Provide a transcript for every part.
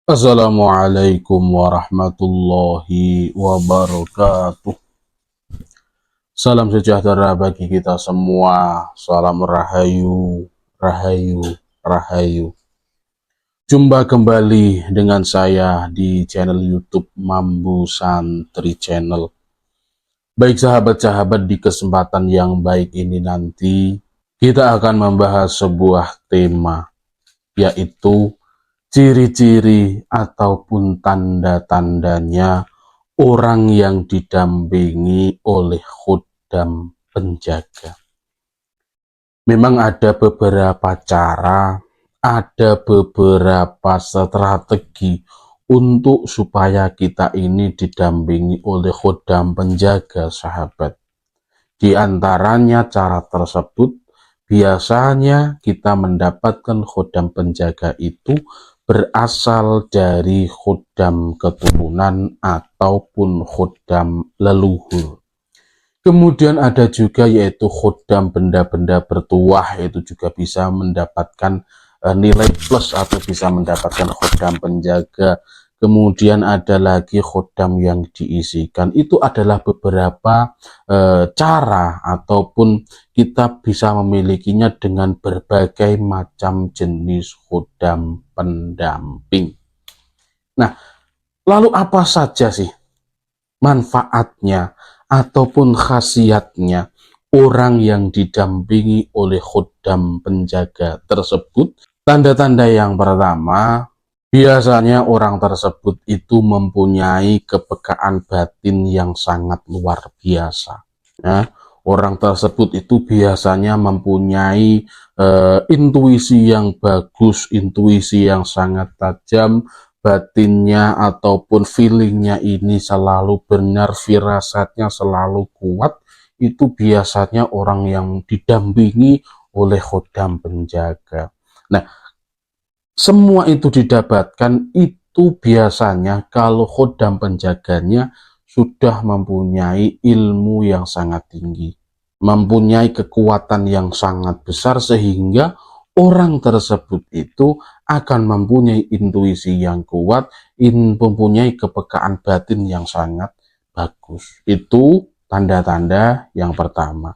Assalamualaikum warahmatullahi wabarakatuh. Salam sejahtera bagi kita semua. Salam rahayu, rahayu, rahayu. Jumpa kembali dengan saya di channel YouTube Mambu Santri Channel. Baik sahabat-sahabat, di kesempatan yang baik ini nanti kita akan membahas sebuah tema, yaitu ciri-ciri ataupun tanda-tandanya orang yang didampingi oleh khuddam penjaga. Memang ada beberapa cara, ada beberapa strategi untuk supaya kita ini didampingi oleh khuddam penjaga, sahabat. Di antaranya cara tersebut, biasanya kita mendapatkan khuddam penjaga itu berasal dari khuddam keturunan ataupun khuddam leluhur. Kemudian ada juga yaitu khuddam benda-benda bertuah, itu juga bisa mendapatkan nilai plus atau bisa mendapatkan khuddam penjaga. Kemudian ada lagi khuddam yang diisikan. Itu adalah beberapa cara ataupun kita bisa memilikinya dengan berbagai macam jenis khuddam pendamping. Nah, lalu apa saja sih manfaatnya ataupun khasiatnya orang yang didampingi oleh khuddam penjaga tersebut? Tanda-tanda yang pertama, biasanya orang tersebut itu mempunyai kepekaan batin yang sangat luar biasa. Ya, orang tersebut itu biasanya mempunyai intuisi yang bagus, intuisi yang sangat tajam, batinnya ataupun feelingnya ini selalu benar, firasatnya selalu kuat. Itu biasanya orang yang didampingi oleh khuddam penjaga. Nah, semua itu didapatkan itu biasanya kalau khuddam penjaganya sudah mempunyai ilmu yang sangat tinggi, mempunyai kekuatan yang sangat besar, sehingga orang tersebut itu akan mempunyai intuisi yang kuat, mempunyai kepekaan batin yang sangat bagus. Itu tanda-tanda yang pertama.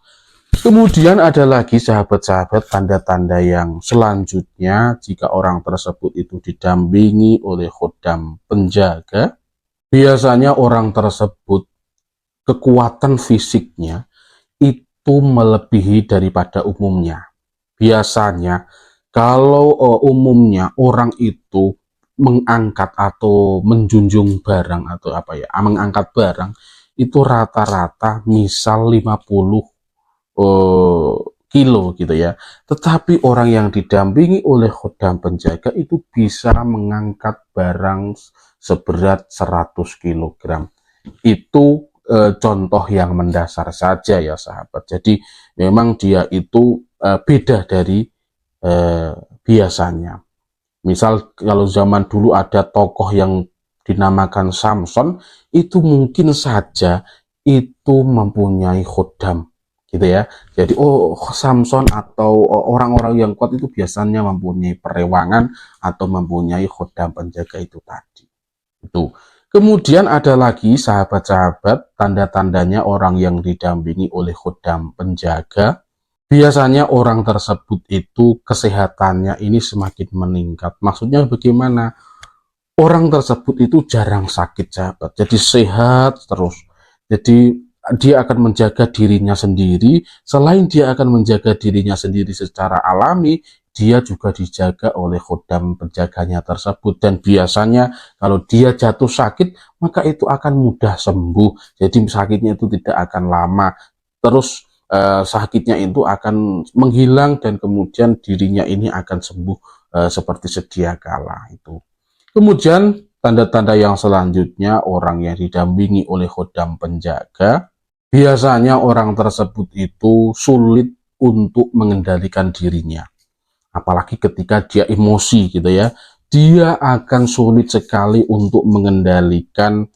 Kemudian ada lagi sahabat-sahabat tanda-tanda yang selanjutnya jika orang tersebut itu didampingi oleh khuddam penjaga. Biasanya orang tersebut kekuatan fisiknya itu melebihi daripada umumnya. Biasanya kalau umumnya orang itu mengangkat atau menjunjung barang atau mengangkat barang itu rata-rata misal 50 kilo gitu ya. Tetapi orang yang didampingi oleh khuddam penjaga itu bisa mengangkat barang seberat 100 kg. Itu contoh yang mendasar saja ya sahabat. Jadi memang dia itu beda dari biasanya. Misal kalau zaman dulu ada tokoh yang dinamakan Samson, itu mungkin saja itu mempunyai khuddam gitu ya. Jadi Samson atau orang-orang yang kuat itu biasanya mempunyai perewangan atau mempunyai khuddam penjaga itu tadi. Itu. Kemudian ada lagi sahabat-sahabat tanda-tandanya orang yang didampingi oleh khuddam penjaga. Biasanya orang tersebut itu kesehatannya ini semakin meningkat. Maksudnya bagaimana? Orang tersebut itu jarang sakit, sahabat. Jadi sehat terus. Jadi dia akan menjaga dirinya sendiri. Selain dia akan menjaga dirinya sendiri secara alami, dia juga dijaga oleh khuddam penjaganya tersebut. Dan biasanya kalau dia jatuh sakit, maka itu akan mudah sembuh. Jadi sakitnya itu tidak akan lama. Terus sakitnya itu akan menghilang dan kemudian dirinya ini akan sembuh seperti sedia kala itu. Kemudian tanda-tanda yang selanjutnya orang yang didampingi oleh khuddam penjaga, biasanya orang tersebut itu sulit untuk mengendalikan dirinya. Apalagi ketika dia emosi gitu ya, dia akan sulit sekali untuk mengendalikan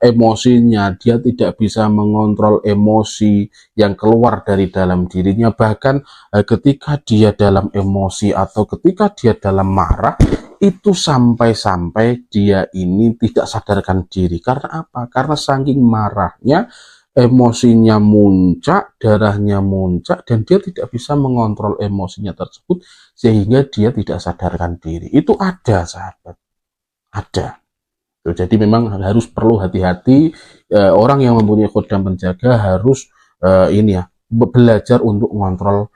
emosinya. Dia tidak bisa mengontrol emosi yang keluar dari dalam dirinya. Bahkan ketika dia dalam emosi atau ketika dia dalam marah, itu sampai-sampai dia ini tidak sadarkan diri. Karena apa? Karena saking marahnya, emosinya muncak, darahnya muncak, dan dia tidak bisa mengontrol emosinya tersebut, sehingga dia tidak sadarkan diri. Itu ada, sahabat. Ada. Jadi memang harus perlu hati-hati, orang yang mempunyai khodam penjaga harus ini ya, belajar untuk mengontrol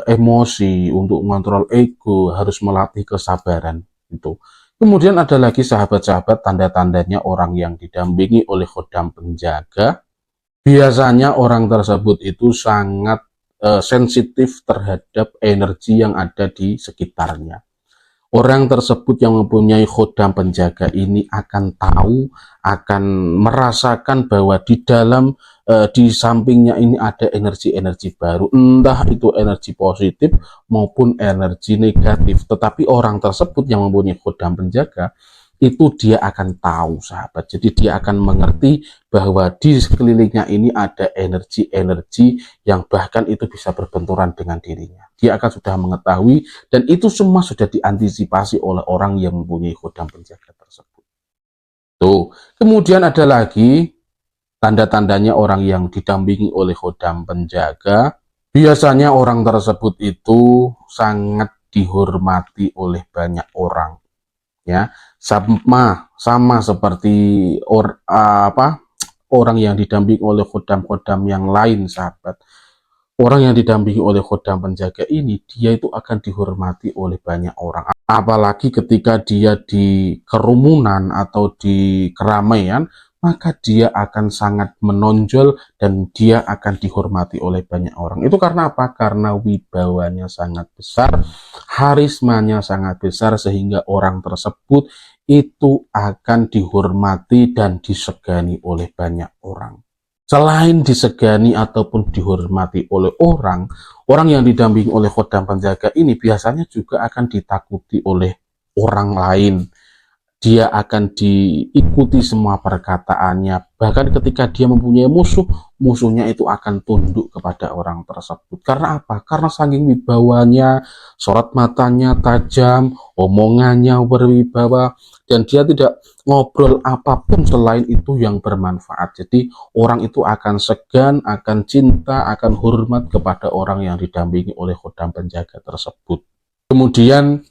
emosi, untuk mengontrol ego, harus melatih kesabaran itu. Kemudian ada lagi sahabat-sahabat tanda-tandanya orang yang didampingi oleh khodam penjaga. Biasanya orang tersebut itu sangat sensitif terhadap energi yang ada di sekitarnya. Orang tersebut yang mempunyai khodam penjaga ini akan tahu, akan merasakan bahwa di dalam, di sampingnya ini ada energi-energi baru, entah itu energi positif maupun energi negatif. Tetapi orang tersebut yang mempunyai khodam penjaga, itu dia akan tahu, sahabat. Jadi dia akan mengerti bahwa di sekelilingnya ini ada energi-energi yang bahkan itu bisa berbenturan dengan dirinya. Dia akan sudah mengetahui, dan itu semua sudah diantisipasi oleh orang yang mempunyai khodam penjaga tersebut. Tuh. Kemudian ada lagi tanda-tandanya orang yang didampingi oleh khodam penjaga. Biasanya orang tersebut itu sangat dihormati oleh banyak orang. Ya, sama seperti orang yang didampingi oleh khodam-khodam yang lain, sahabat. Orang yang didampingi oleh khodam penjaga ini, dia itu akan dihormati oleh banyak orang. Apalagi ketika dia di kerumunan atau di keramaian, maka dia akan sangat menonjol dan dia akan dihormati oleh banyak orang. Itu karena apa? Karena wibawanya sangat besar, harismanya sangat besar, sehingga orang tersebut itu akan dihormati dan disegani oleh banyak orang. Selain disegani ataupun dihormati oleh orang, orang yang didampingi oleh khodam penjaga ini biasanya juga akan ditakuti oleh orang lain. Dia akan diikuti semua perkataannya. Bahkan ketika dia mempunyai musuh, musuhnya itu akan tunduk kepada orang tersebut. Karena apa? Karena saking wibawanya, sorot matanya tajam, omongannya berwibawa, dan dia tidak ngobrol apapun selain itu yang bermanfaat. Jadi orang itu akan segan, akan cinta, akan hormat kepada orang yang didampingi oleh khodam penjaga tersebut. Kemudian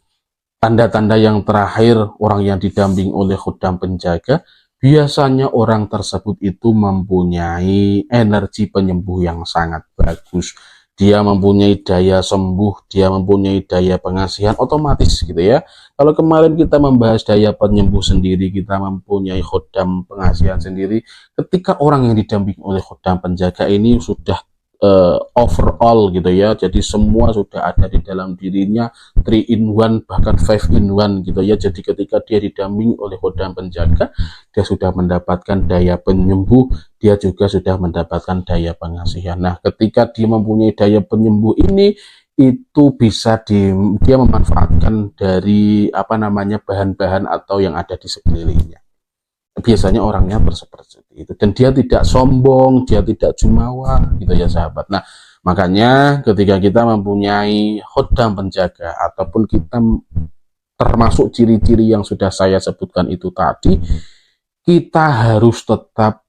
tanda-tanda yang terakhir orang yang didampingi oleh khodam penjaga, biasanya orang tersebut itu mempunyai energi penyembuh yang sangat bagus. Dia mempunyai daya sembuh, dia mempunyai daya pengasihan otomatis gitu ya. Kalau kemarin kita membahas daya penyembuh sendiri, kita mempunyai khodam pengasihan sendiri. Ketika orang yang didampingi oleh khodam penjaga ini sudah overall gitu ya, jadi semua sudah ada di dalam dirinya, 3 in 1 bahkan 5 in 1 gitu ya. Jadi ketika dia didampingi oleh khodam penjaga, dia sudah mendapatkan daya penyembuh, dia juga sudah mendapatkan daya pengasihan. Nah, ketika dia mempunyai daya penyembuh ini, itu bisa dia memanfaatkan dari bahan-bahan atau yang ada di sekelilingnya. Biasanya orangnya seperti itu, dan dia tidak sombong, dia tidak jumawa gitu ya, sahabat. Nah, makanya ketika kita mempunyai khodam penjaga ataupun kita termasuk ciri-ciri yang sudah saya sebutkan itu tadi, kita harus tetap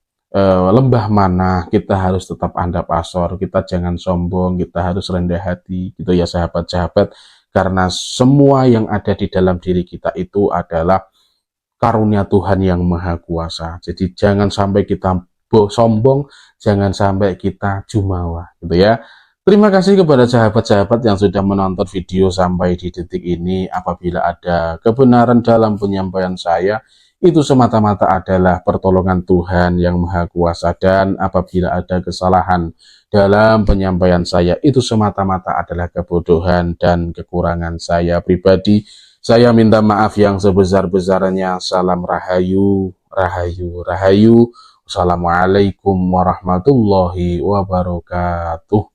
lembah mana, kita harus tetap andap asor, kita jangan sombong, kita harus rendah hati gitu ya, sahabat-sahabat. Karena semua yang ada di dalam diri kita itu adalah karunia Tuhan yang Maha Kuasa. Jadi jangan sampai kita sombong, jangan sampai kita jumawa gitu ya. Terima kasih kepada sahabat-sahabat yang sudah menonton video sampai di detik ini. Apabila ada kebenaran dalam penyampaian saya, itu semata-mata adalah pertolongan Tuhan yang Maha Kuasa. Dan apabila ada kesalahan dalam penyampaian saya, itu semata-mata adalah kebodohan dan kekurangan saya pribadi. Saya minta maaf yang sebesar-besarnya. Salam rahayu, rahayu, rahayu. Wassalamualaikum warahmatullahi wabarakatuh.